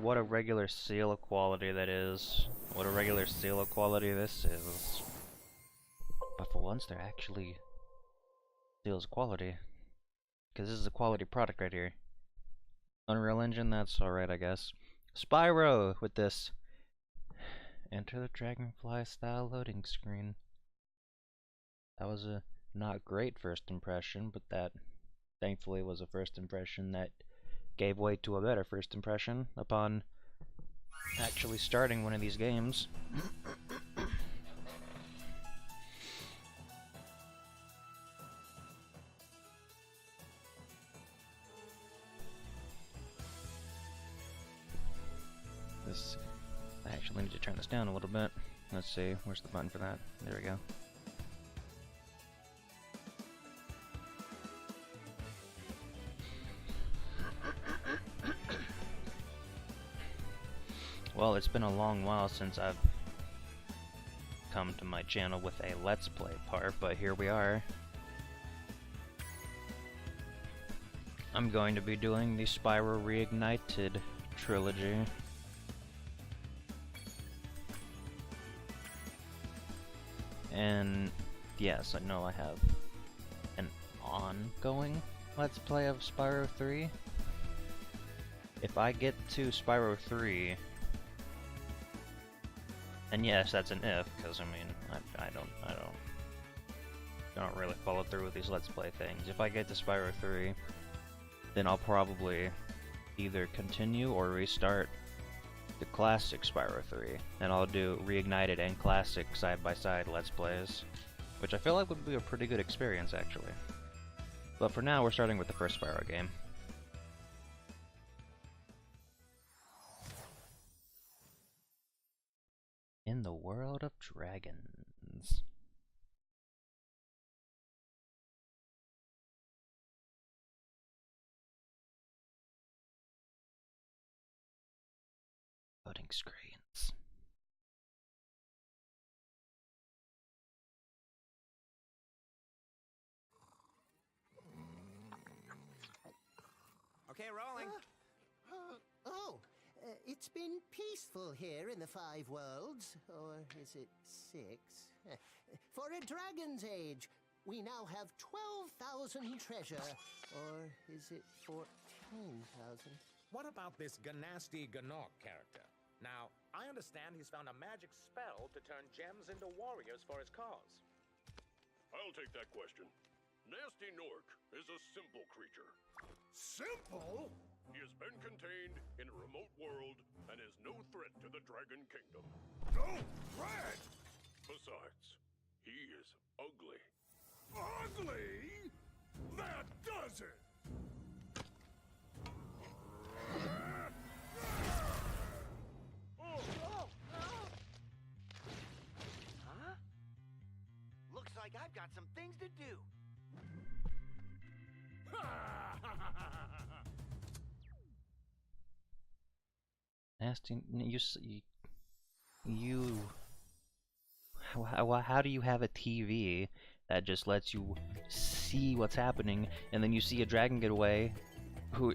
what a regular seal of quality that is. What a regular seal of quality this is. But for once, they're actually seals of quality. Because this is a quality product right here. Unreal Engine, that's alright, I guess. Spyro with this. Enter the Dragonfly style loading screen. That was a not great first impression, but that thankfully was a first impression that gave way to a better first impression upon actually starting one of these games. I actually need to turn this down a little bit. Let's see, where's the button for that? There we go. Well, it's been a long while since I've come to my channel with a Let's Play part, but here we are. I'm going to be doing the Spyro Reignited trilogy. And yes, I know I have an ongoing Let's Play of Spyro 3. If I get to Spyro 3, and yes, that's an if, because I mean, I don't really follow through with these Let's Play things. If I get to Spyro 3, then I'll probably either continue or restart the classic Spyro 3, and I'll do Reignited and classic side-by-side Let's Plays, which I feel like would be a pretty good experience, actually. But for now, we're starting with the first Spyro game. In the world of dragons. Loading screens. Okay, rolling. It's been peaceful here in the 5 worlds, or is it 6? For a dragon's age, we now have 12,000 treasure, or is it 14,000? What about this Ganasty Ganok character? Now, I understand he's found a magic spell to turn gems into warriors for his cause. I'll take that question. Nasty Nork is a simple creature. Simple? He has been contained in a remote world and is no threat to the Dragon Kingdom. No threat? Besides, he is ugly. Ugly? That does it! Huh? Looks like I've got some things to do. Nasty, how do you have a TV that just lets you see what's happening, and then you see a dragon get away, who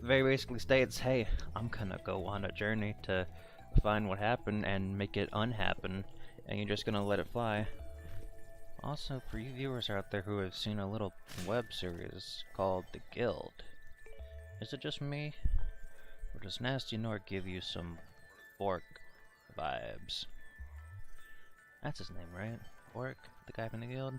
very basically states, hey, I'm gonna go on a journey to find what happened and make it unhappen, and you're just gonna let it fly. Also, for you viewers out there who have seen a little web series called The Guild, is it just me? Or does Nasty Nork give you some Bork vibes? That's his name, right? Bork, the guy from the guild?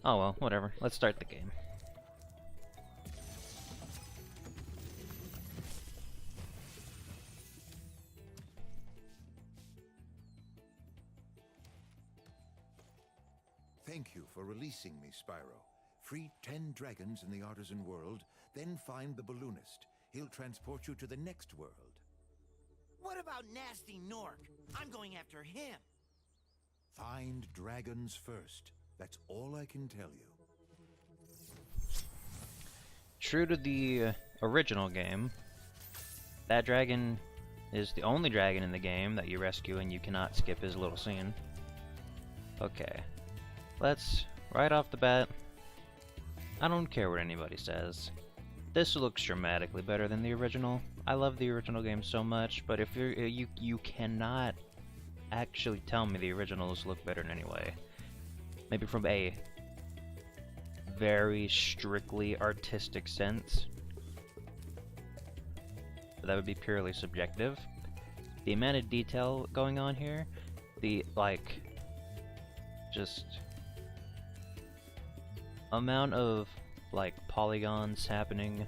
Oh well, whatever. Let's start the game. Thank you for releasing me, Spyro. Free 10 dragons in the Artisan World, then find the balloonist. He'll transport you to the next world. What about Nasty Nork? I'm going after him. Find dragons first. That's all I can tell you. True to the original game, that dragon is the only dragon in the game that you rescue, and you cannot skip his little scene. Okay. Let's right off the bat, I don't care what anybody says. This looks dramatically better than the original. I love the original game so much, but if you cannot actually tell me the originals look better in any way. Maybe from a very strictly artistic sense, but that would be purely subjective. The amount of detail going on here, the just amount of polygons happening,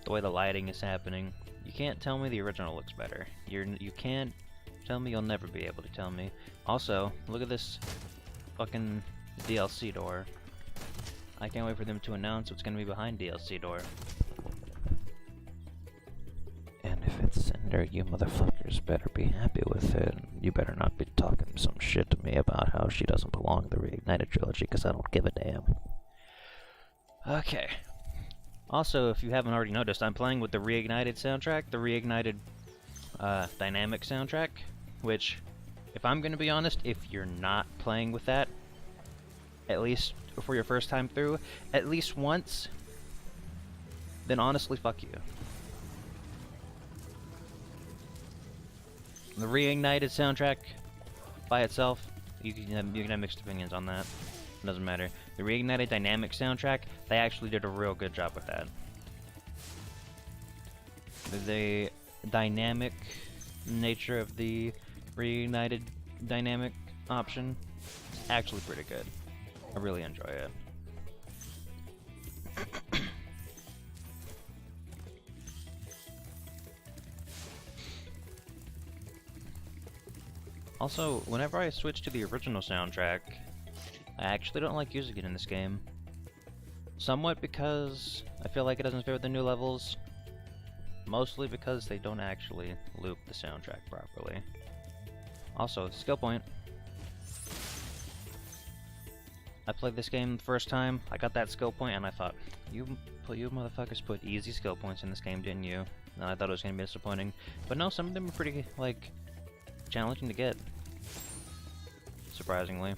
the way the lighting is happening, you can't tell me the original looks better. You can't tell me, you'll never be able to tell me. Also, look at this fucking DLC door. I can't wait for them to announce what's gonna be behind DLC door. And if it's Cinder, you motherfuckers better be happy with it. You better not be talking some shit to me about how she doesn't belong in the Reignited trilogy, because I don't give a damn. Okay. Also, if you haven't already noticed, I'm playing with the Reignited soundtrack, the Reignited dynamic soundtrack, which, if I'm gonna be honest, if you're not playing with that, at least for your first time through, at least once, then honestly, fuck you. The Reignited soundtrack by itself, you can have mixed opinions on that. It doesn't matter. The Reignited dynamic soundtrack, they actually did a real good job with that. The dynamic nature of the Reignited dynamic option is actually pretty good. I really enjoy it. Also, whenever I switch to the original soundtrack, I actually don't like using it in this game. Somewhat because I feel like it doesn't fit with the new levels. Mostly because they don't actually loop the soundtrack properly. Also, skill point. I played this game the first time, I got that skill point, and I thought, you motherfuckers put easy skill points in this game, didn't you? And I thought it was gonna be disappointing. But no, some of them are pretty, challenging to get. Surprisingly.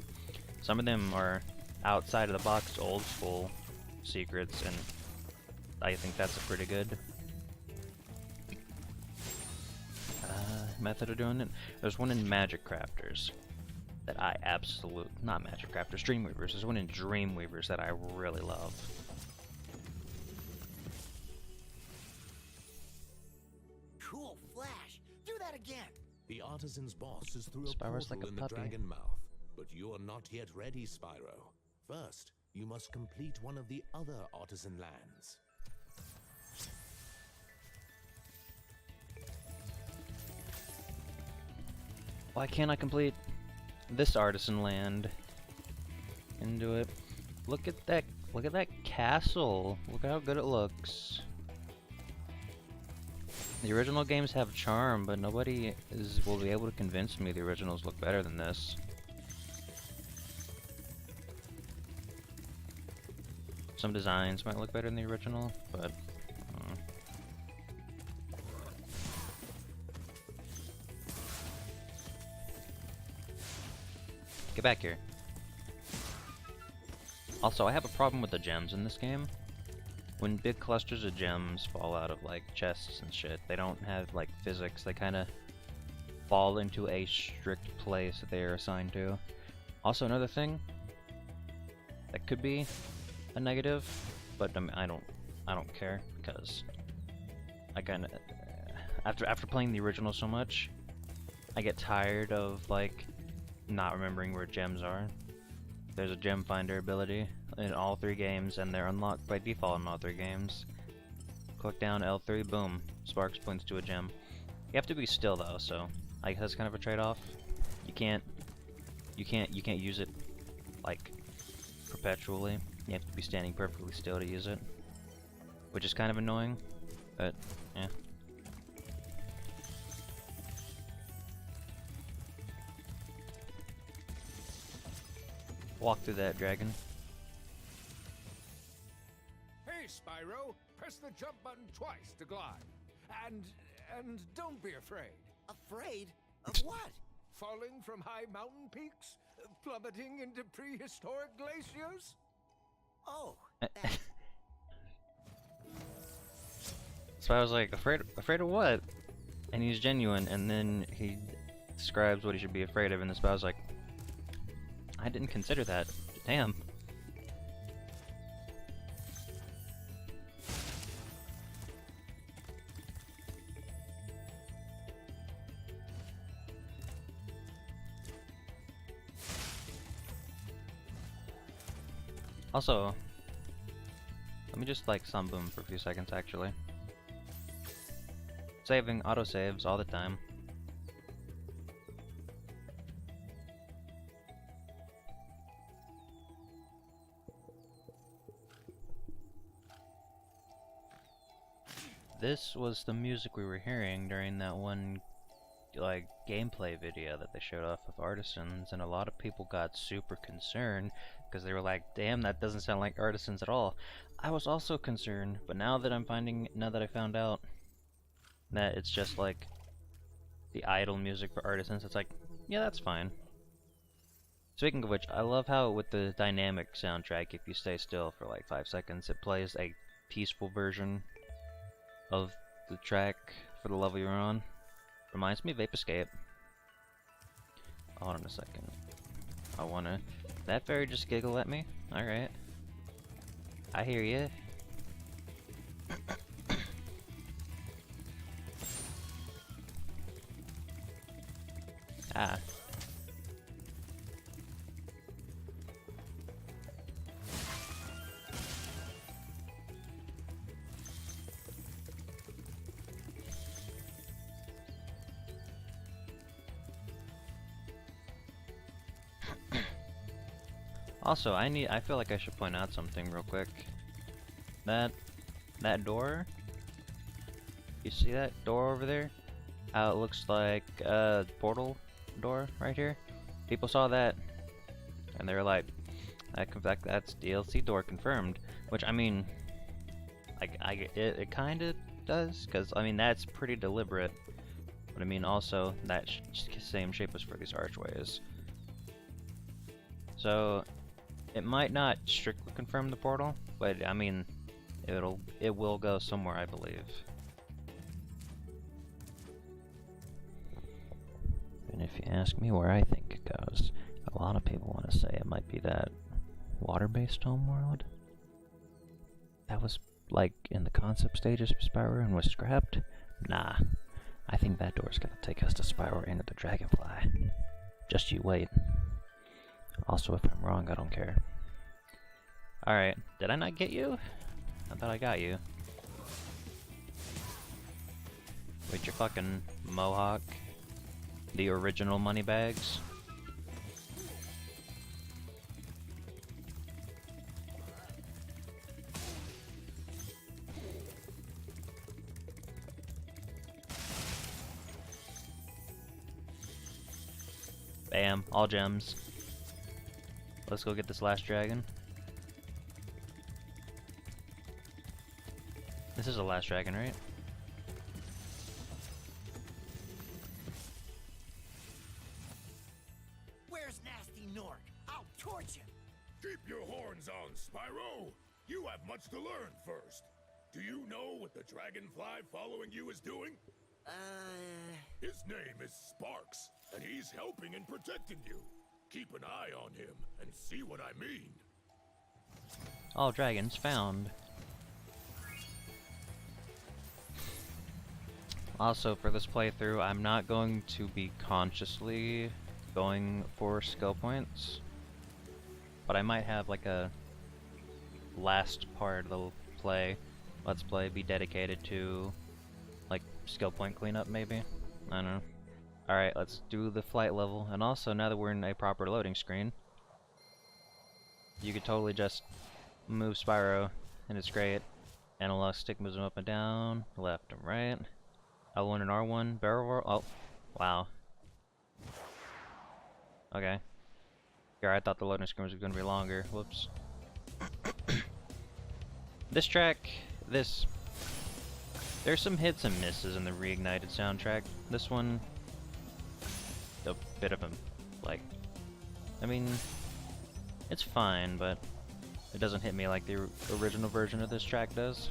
Some of them are outside of the box, old school secrets, and I think that's a pretty good method of doing it. There's one in Magic Crafters that I not Magic Crafters, Dreamweavers. There's one in Dreamweavers that I really love. Cool flash. Do that again. The Artisan's boss is through a Spyro's portal like a in the puppy. dragon mouth, but you are not yet ready, Spyro. First, you must complete one of the other Artisan Lands. Why can't I complete this Artisan Land and do it? Look at that castle. Look how good it looks. The original games have charm, but nobody will be able to convince me the originals look better than this. Some designs might look better than the original, but get back here. Also, I have a problem with the gems in this game. When big clusters of gems fall out of chests and shit, they don't have physics. They kind of fall into a strict place that they are assigned to. Also, another thing that could be a negative, but I don't care, because I kind of after playing the original so much, I get tired of not remembering where gems are. There's a gem finder ability in all 3 games, and they're unlocked by default in all 3 games. Click down L3, boom, sparks points to a gem. You have to be still though, so I guess that's kind of a trade-off. You can't use it perpetually. You have to be standing perfectly still to use it, which is kind of annoying, but yeah. Walk through that, dragon. Hey, Spyro, press the jump button twice to glide. And don't be afraid. Afraid? Of what? Falling from high mountain peaks? plummeting into prehistoric glaciers? Oh, So I was like, afraid of what? And he's genuine, and then he describes what he should be afraid of, and the spy was like, I didn't consider that. Damn. Also, let me just like sunboom for a few seconds actually. Saving, autosaves all the time. This was the music we were hearing during that one like gameplay video that they showed off of Artisans, and a lot of people got super concerned because they were like, damn, that doesn't sound like Artisans at all. I was also concerned, but now that I found out that it's just like the idle music for Artisans, it's like, yeah, that's fine. Speaking of which, I love how with the dynamic soundtrack, if you stay still for like 5 seconds, it plays a peaceful version of the track for the level you're on. Reminds me of Vape Escape. Hold on a second. I wanna... That fairy just giggle at me? Alright. I hear ya. Ah. Also, I feel like I should point out something real quick. That door, you see that door over there? How it looks like a portal door right here? People saw that, and they were like, that's DLC door confirmed. Which, I mean, it kind of does, because, I mean, that's pretty deliberate. But I mean, also, that same shape was for these archways. So, it might not strictly confirm the portal, but I mean, it will go somewhere, I believe. And if you ask me where I think it goes, a lot of people want to say it might be that water-based homeworld that was like in the concept stages of Spyro and was scrapped. Nah, I think that door's gonna take us to Spyro into the Dragonfly. Just you wait. Also, if I'm wrong, I don't care. Alright, did I not get you? I thought I got you. With your fucking mohawk. The original money bags. Bam, all gems. Let's go get this last dragon. This is the last dragon, right? where's Nasty Nork? I'll torch him. Keep your horns on, Spyro. You have much to learn first. Do you know what the dragonfly following you is doing? His name is Sparks, and he's helping and protecting you. Keep an eye on him and see what I mean. All dragons found. Also, for this playthrough, I'm not going to be consciously going for skill points, but I might have like a last part of the let's play be dedicated to like skill point cleanup, maybe. I don't know. Alright, let's do the flight level, and also now that we're in a proper loading screen, you could totally just move Spyro, and it's great. Analog stick moves him up and down, left and right. L1 and R1, barrel roll. Oh, wow. Okay. Here, I thought the loading screen was going to be longer. Whoops. This track, there's some hits and misses in the Reignited soundtrack. This one, a bit of a, like, I mean, it's fine, but it doesn't hit me like the original version of this track does.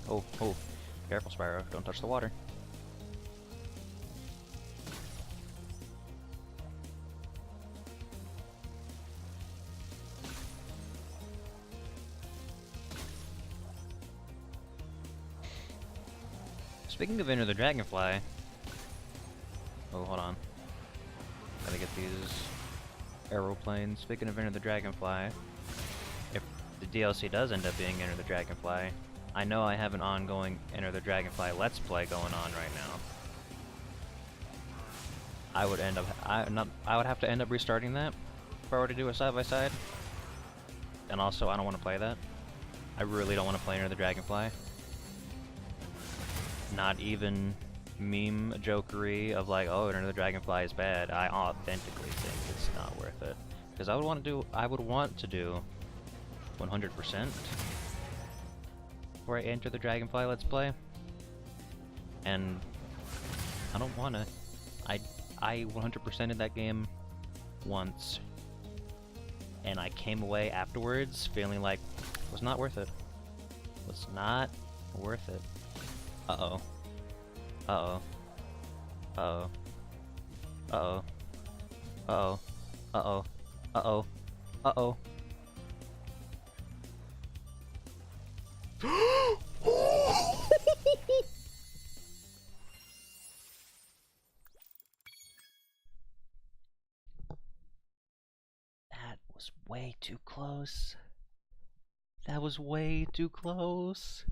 Oh, oh, careful, Spyro, don't touch the water. Speaking of Enter the Dragonfly... Oh, hold on. Gotta get these aeroplanes. Speaking of Enter the Dragonfly, if the DLC does end up being Enter the Dragonfly, I know I have an ongoing Enter the Dragonfly Let's Play going on right now. I would have to end up restarting that if I were to do a side-by-side. And also, I don't want to play that. I really don't want to play Enter the Dragonfly. Not even meme jokery of like, oh, Enter the Dragonfly is bad. I authentically think it's not worth it. Because I would want to do 100% before I Enter the Dragonfly Let's Play. And I don't wanna. I 100%ed that game once, and I came away afterwards feeling like it was not worth it. It was not worth it. Uh-oh. Uh-oh. Uh-oh. Uh-oh. Uh-oh. Uh-oh. Uh-oh. Uh-oh. That was way too close. That was way too close.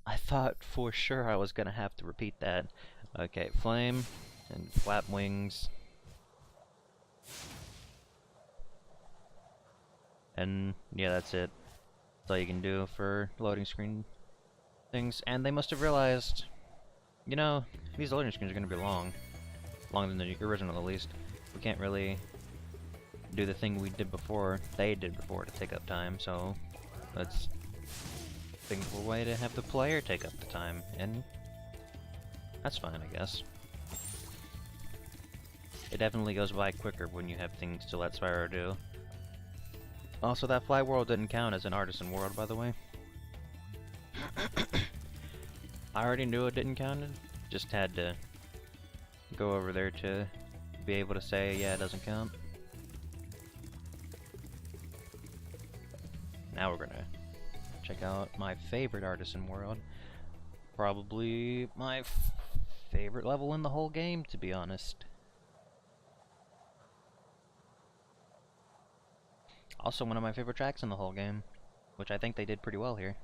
I thought for sure I was gonna have to repeat that. Okay, flame and flap wings. And yeah, that's it. That's all you can do for loading screen things. And they must have realized, you know, these loading screens are gonna be long. Longer than the original at least. We can't really do the thing we did before, they did before, to take up time, so let's think of a way to have the player take up the time, and that's fine, I guess. It definitely goes by quicker when you have things to let Spyro do. Also, that fly world didn't count as an Artisan World, by the way. I already knew it didn't count, just had to go over there to be able to say, yeah, it doesn't count. Now we're gonna check out my favorite Artisan World. Probably my favorite level in the whole game, to be honest. Also one of my favorite tracks in the whole game, which I think they did pretty well here.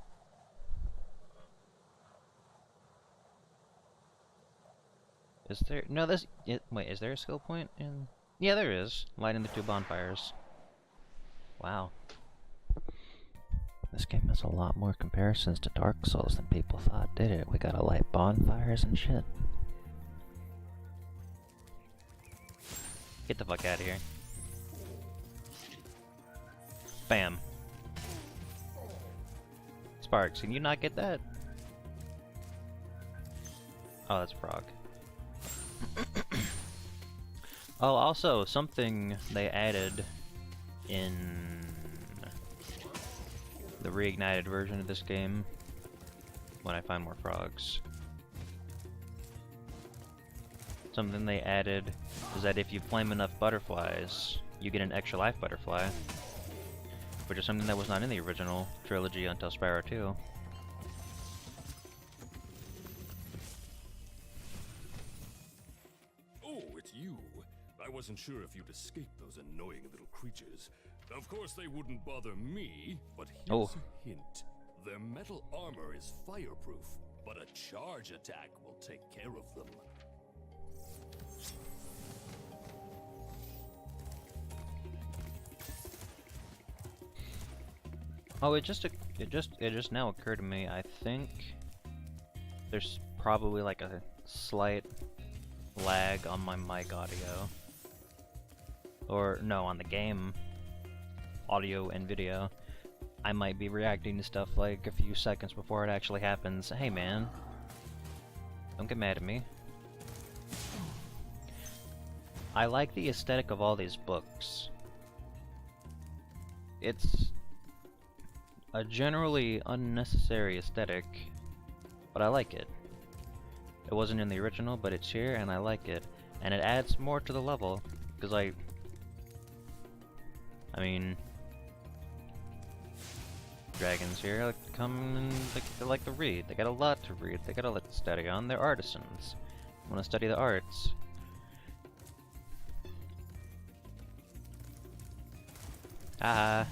Is there... No, this... wait, is there a skill point in... Yeah, there is. Lighting the two bonfires. Wow. This game has a lot more comparisons to Dark Souls than people thought, did it? We gotta light bonfires and shit. Get the fuck out of here. Bam. Sparks, can you not get that? Oh, that's Frog. Oh, also, something they added in the Reignited version of this game, when I find more frogs. Something they added is that if you flame enough butterflies, you get an extra life butterfly, which is something that was not in the original trilogy until Spyro 2. Oh, it's you. I wasn't sure if you'd escape those annoying little creatures. Of course they wouldn't bother me, but here's a hint. Their metal armor is fireproof, but a charge attack will take care of them. Oh, it just now occurred to me. I think there's probably like a slight lag on my mic audio. or no, on the game, audio and video, I might be reacting to stuff like a few seconds before it actually happens. Hey man, don't get mad at me. I like the aesthetic of all these books. It's a generally unnecessary aesthetic, but I like it. It wasn't in the original, but it's here and I like it. And it adds more to the level, because I mean, dragons here come and they like to read. They got a lot to read. They got a lot to study on. They're artisans. Want to study the arts. Ah.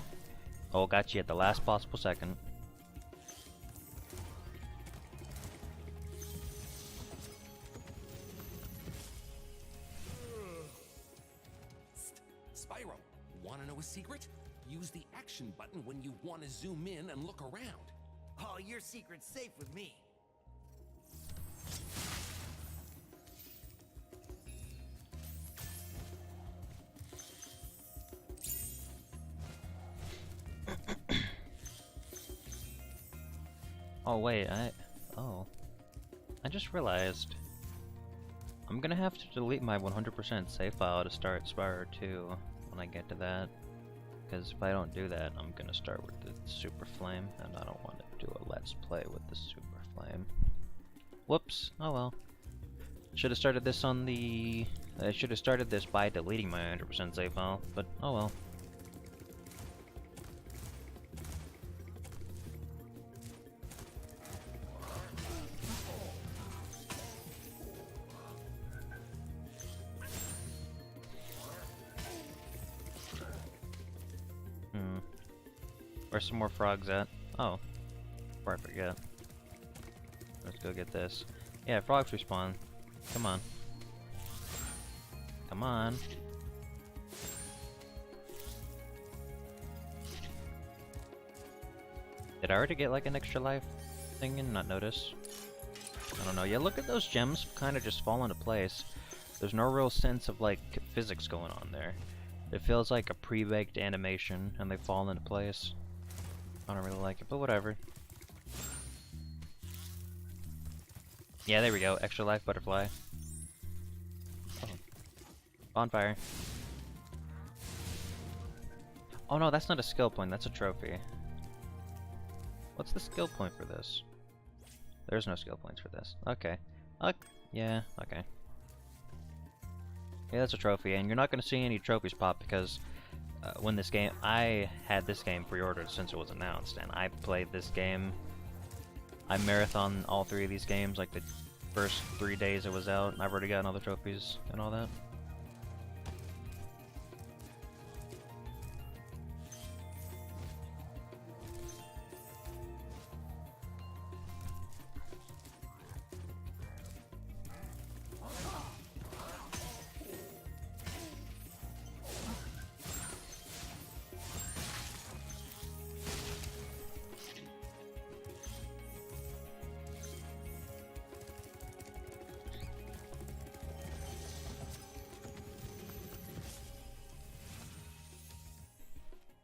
Oh, got you at the last possible second. Spyro, wanna know a secret? Use the action button when you want to zoom in and look around. Oh, your secret's safe with me. Oh wait, I just realized I'm gonna have to delete my 100% save file to start Spyro 2 when I get to that. Because if I don't do that, I'm gonna start with the Super Flame, and I don't want to do a Let's Play with the Super Flame. Whoops, oh well. Should have started this on the... I should have started this by deleting my 100% save file, but oh well. Where's some more frogs at? Oh, before I forget. Let's go get this. Yeah, frogs respawn. Come on. Come on. Did I already get like an extra life thing and not notice? I don't know. Yeah, look at those gems kind of just fall into place. There's no real sense of like physics going on there. It feels like a pre-baked animation and they fall into place. I don't really like it, but whatever. Yeah, there we go. Extra life butterfly. Oh. Bonfire. Oh no, that's not a skill point, that's a trophy. What's the skill point for this? There's no skill points for this. Okay. Yeah, okay. Yeah, that's a trophy, and you're not going to see any trophies pop because when this game... I had this game pre-ordered since it was announced, and I played this game. I marathoned all 3 of these games like the first 3 days it was out, and I've already gotten all the trophies and all that.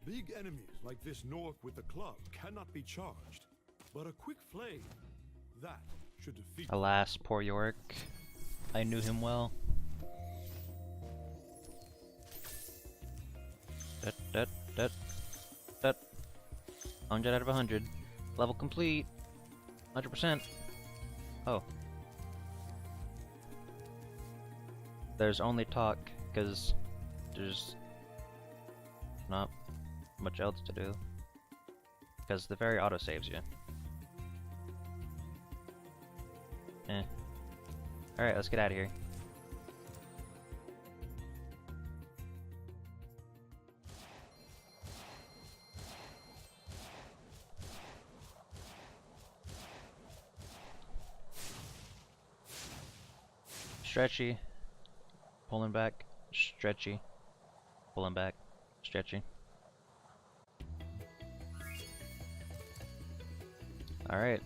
Big enemies like this Nork with the club cannot be charged, but a quick flame, that should defeat. Alas, poor Yorick. I knew him well. 100 out of 100. Level complete. 100%. Oh. There's only talk, because there's not much else to do. Because the fairy auto-saves you. Eh. Alright, let's get out of here. Stretchy. Pulling back. Stretchy. Pulling back. Stretchy. Alright.